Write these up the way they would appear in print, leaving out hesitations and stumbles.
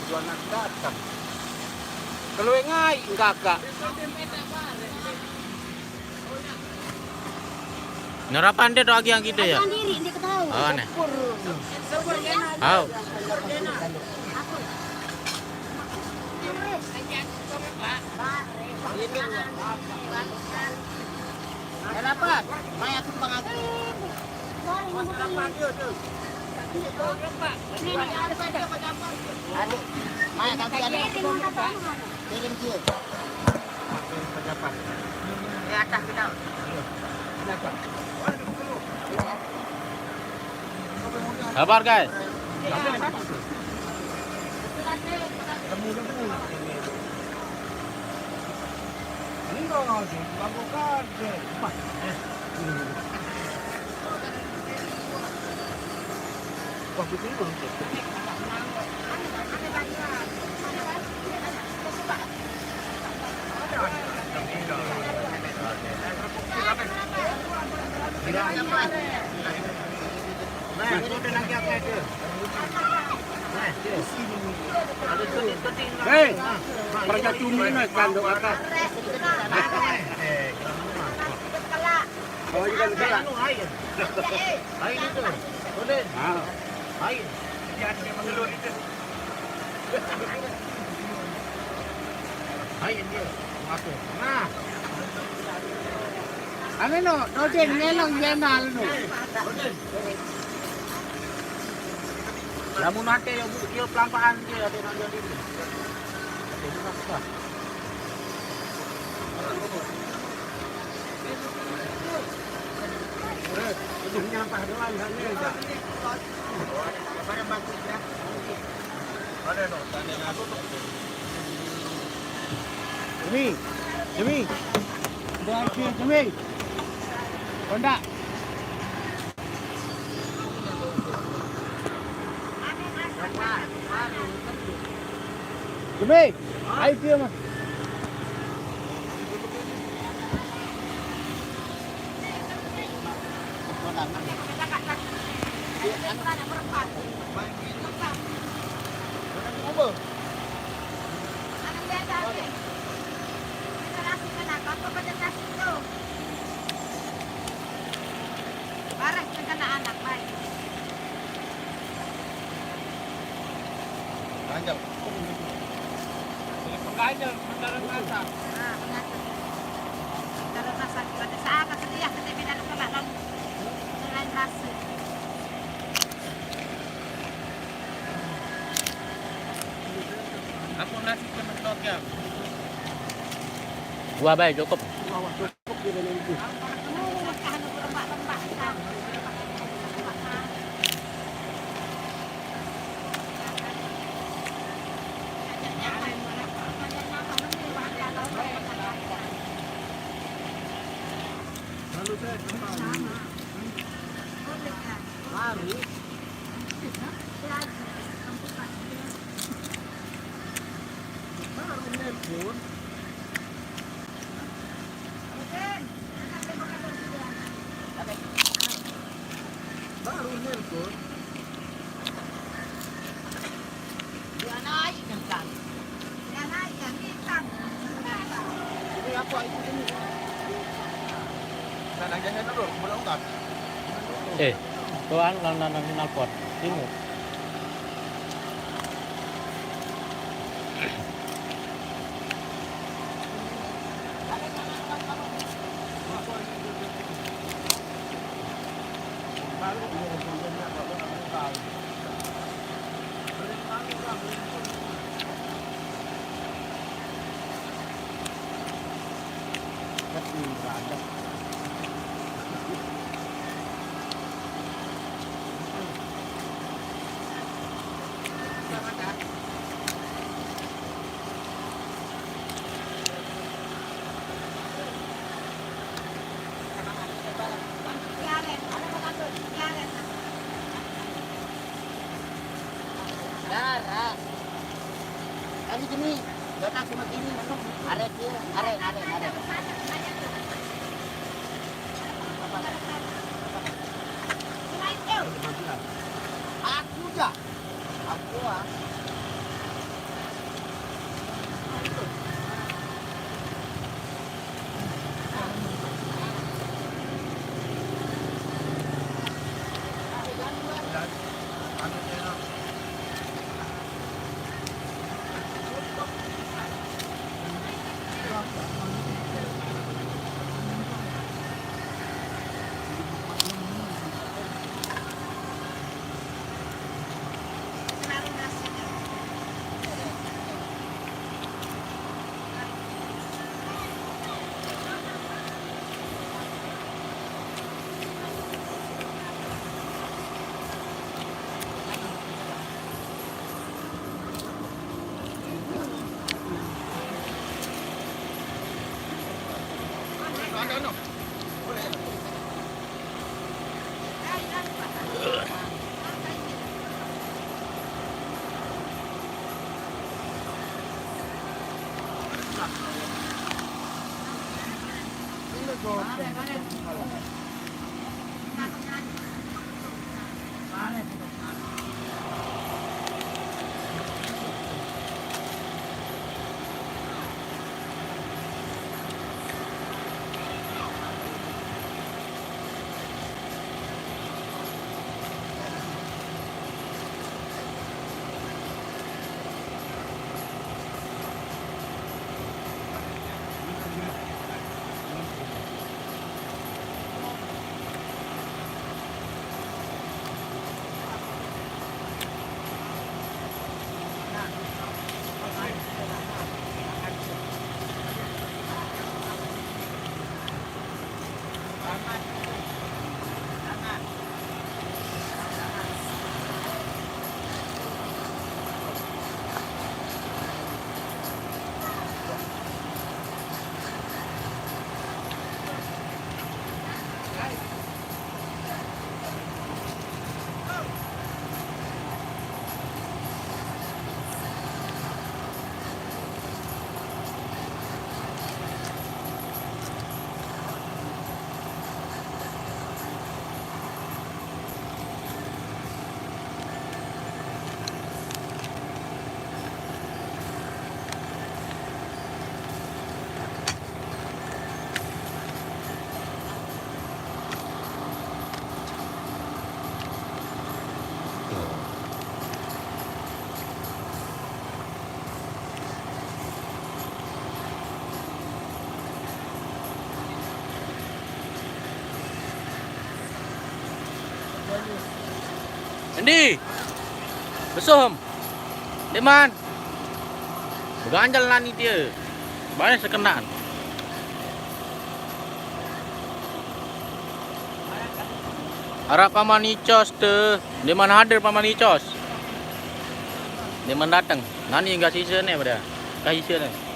tujuan datang. Kalau ngai enggak. Nerapan dia doang yang gitu ya? Diri, dia ketahui. Oh, nih. Oh. Ada dapat. Mayat tumpang aku. Adik, mayat nanti ada. Kirim dia. Pejabat. Di atas kita. Sabar guys. Hei, pergi cumi nih kandung atas. Oh, ikan kelak. Air itu. Boleh. Ah, Air. Dia ada yang mengelur itu. Air dia. Masuk. Nah. ano no, Roden, ngelong yenal no. Namun nanti yang dia pelampaan dia ada nak jadi ini. Ini apa? Itu nyampah doang hanya aja. Pada bagus ya. Ada no, tanda aku. Jemi. Jemi. Honda. Jemi, ayo dia mah. Lanjut. Pengajar, mendarat rasa. Aku nasi kementok ya. Dua baik cukup. Cukup dia dengan itu. Mari. Baru nelpon. Baru nelpon. Dia naik kan? Ini apa itu ini? Nah, nanya dulu, belum tak. Tuan nang nalpot. Ini. Darah. Ini gini, datang cuma gini. Arek dia, arek. Aku dah. Aku ah. ano. Andi. Besum. Di man. Beganjal nani dia. Banyak sekenaan. Harap paman Icos tuh. Di mana hadir paman Icos? Di mana datang? Nani enggak sisa nih pada. Kasih sisa nih.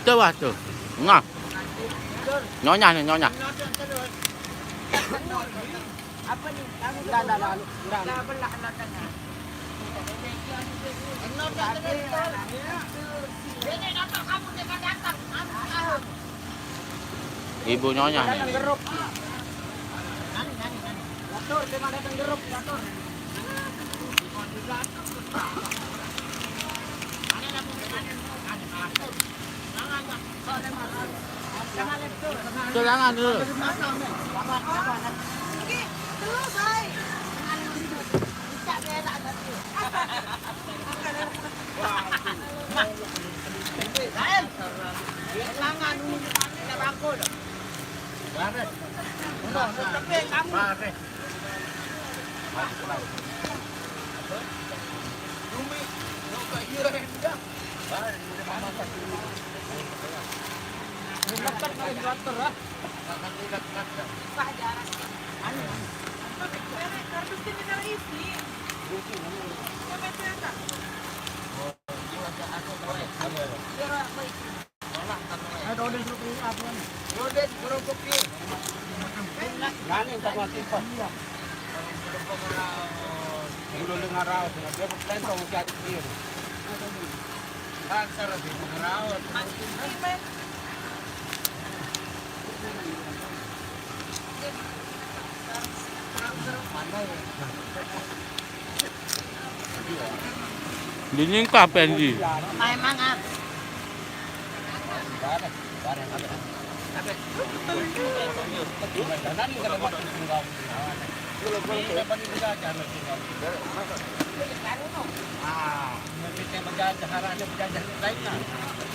Coba tuh. Ngah. Nyonya nih, nyonya. Apa nih? Kamu Enggak. belah tengah. Ini nonton kamu dekat datang. Ibu nyonya nih. Geruk. Lator, cuma datang geruk, lator. Jangan dulu. Dinding kapan di? Main mangan.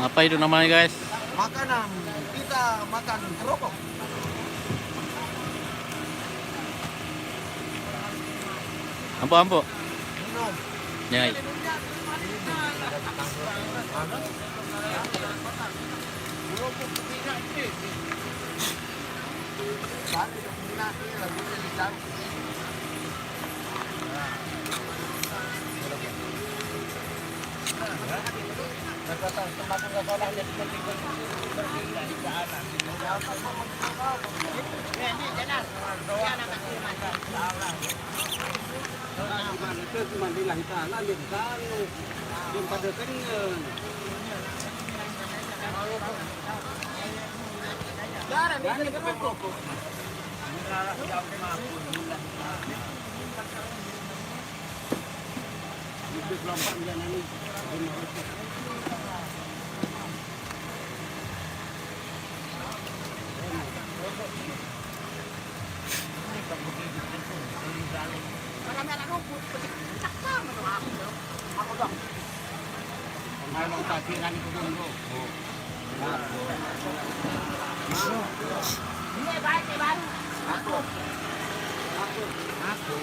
Apa itu namanya guys? Makanan kita makan kerupuk. Ampo-ampo. Minum. Nyai.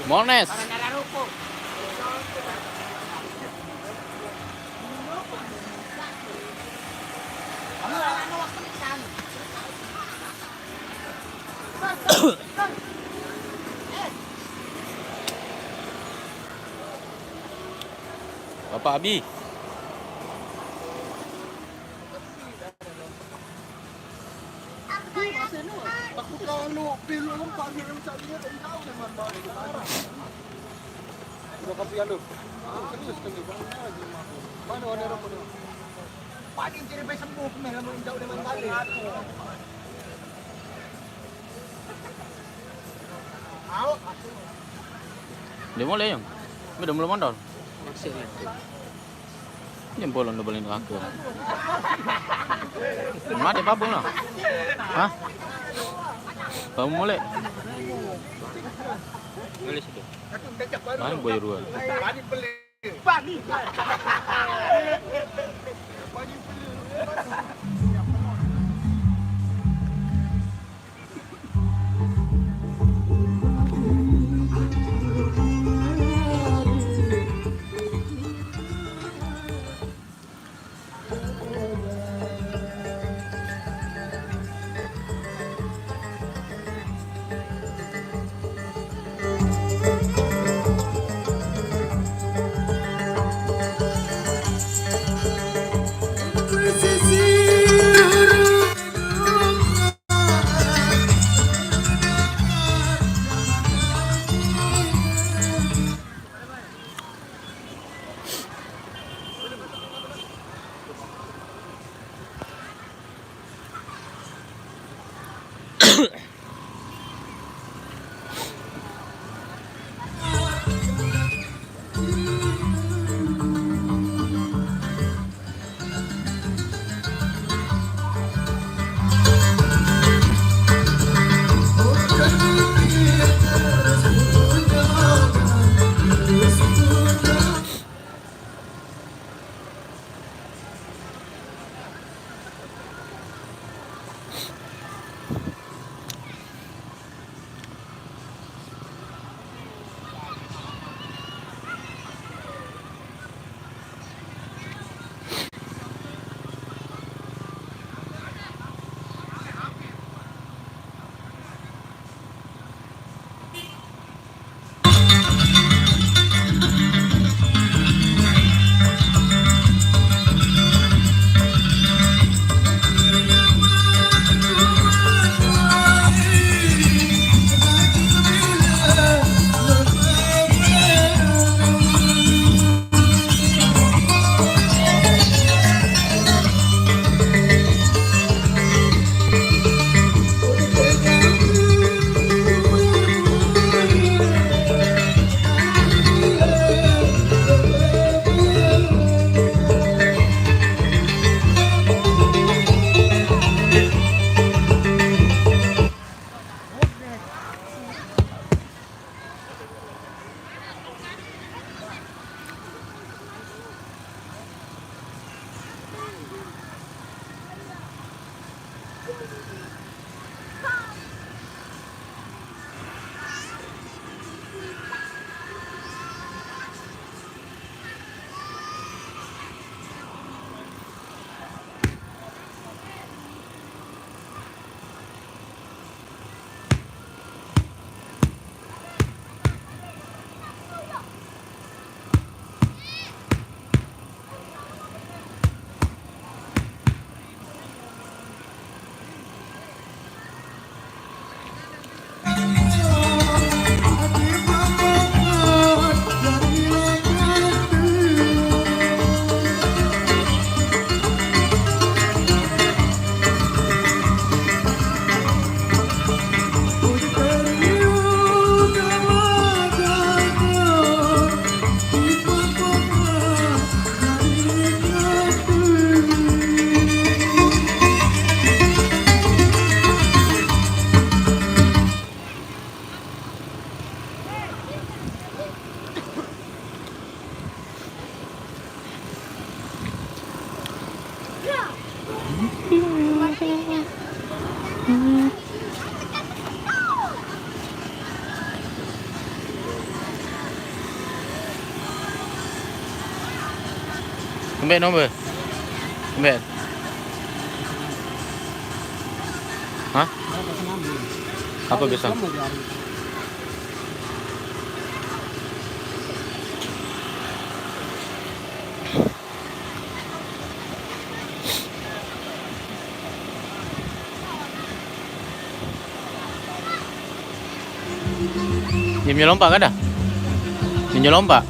Mones. Bapak Abi. Aku kalau pilu lompat ni macam ni tak tahu memang balik ke arah. Udah kopi alu. Serius kan ni mana ada rokok ni? Paling ciri baik sembuh memang lamun jauh dengan balik. Au. Dia mulai yang. Udah mulai mandor. Yang bolong udah balik aku. Mati babung lah. Hah? Kamu mulai? Mulai situ. Main boy ruan. Bani beli. Bani. Bani beli. Kembali nombor. Kembali. Hah? Apa besok? Dia punya lompat kan dah? Dia punya lompat.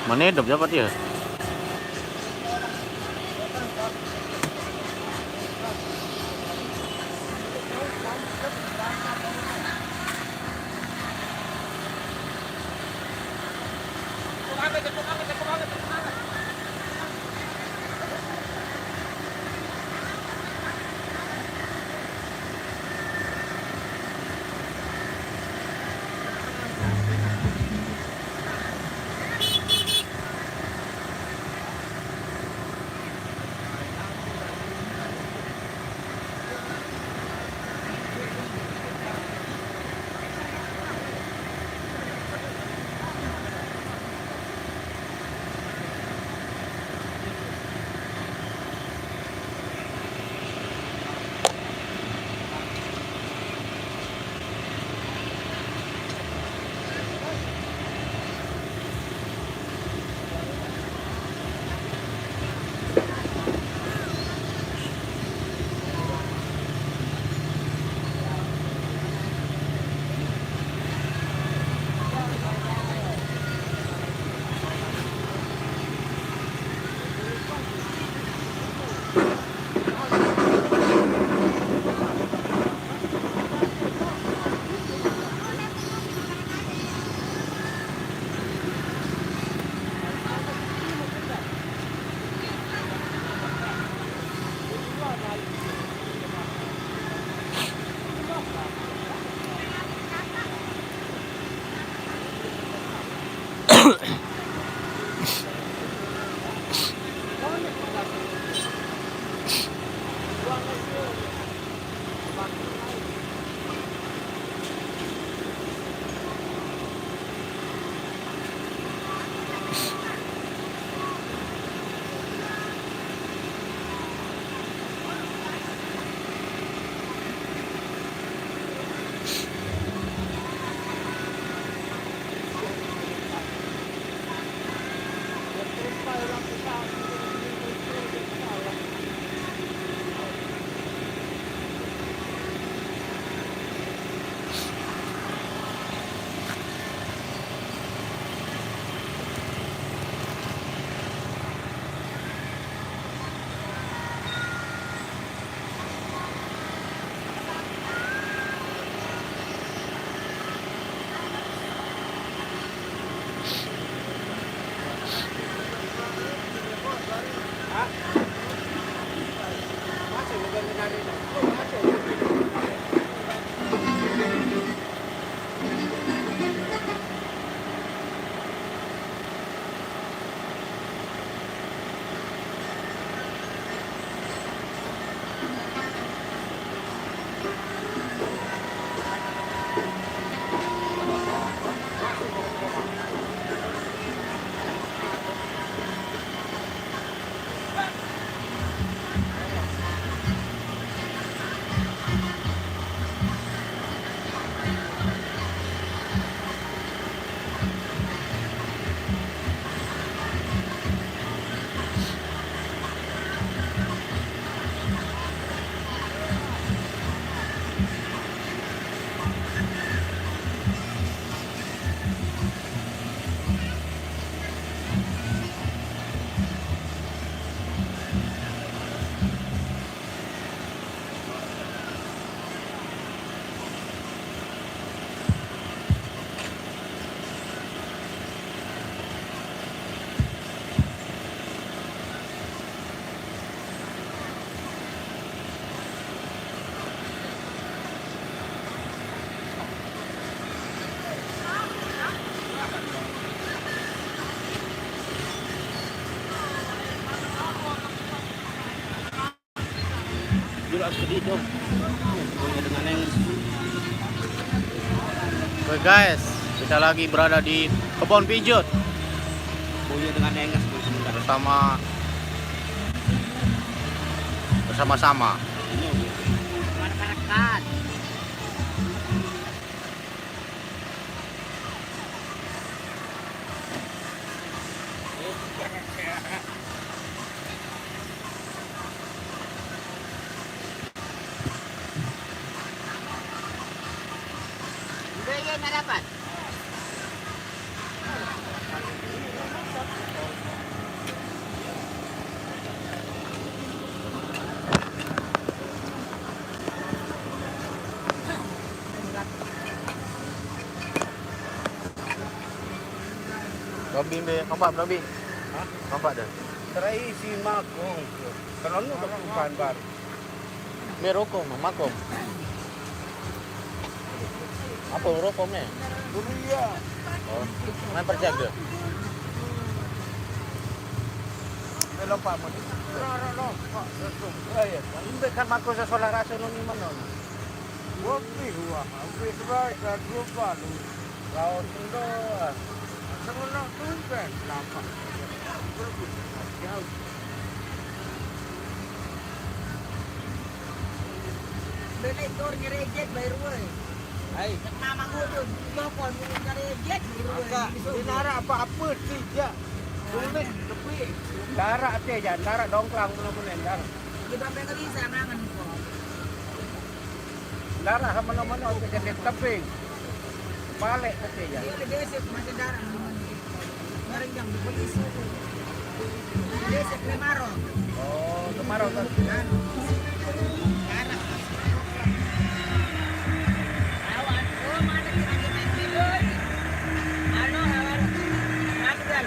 Mana hidup dapat dia? Pulau Kedidong. Punya dengan yang Oke guys, kita lagi berada di kebun pijut punya dengan engas bersama-sama. ini. Masyarakat. Beli na dapat. Robin be, nampak Robin? Hah? Nampak dah. Terai si Makong. Kalau lu kebukaan baru. Be rokom, makom. Apa rokom ni? Dulu ya. Oh, main percak dia. Belum pak mo. No. Ay, hindi kan mako sa solar raso nung iman no. Wag ni huwa. Ang ba sa grupa lu. Kau tundo. Sangon na tuwing kan lapa. Beli tor ngerejet bayar gue. Ay, Mama gue tuh telepon ngerejet Kak, dinara apa-apa tidak. Sulit, tapi darah aja, darah dongklang benar-benar darah. Kita pengen bisa mangan kok. Darah mana-mana untuk jadi teping. Balik aja. Dia ada desek macam darah. Barang yang di polisi. Desek lemaro. Oh, kemarau kan. Darah. Awan, oh mana kita main video. Halo, awan. Rakyat.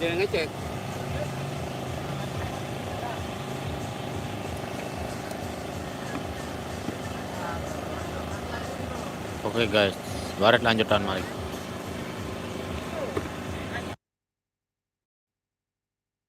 Dia ngecek. Oke guys, barat lanjutan mari.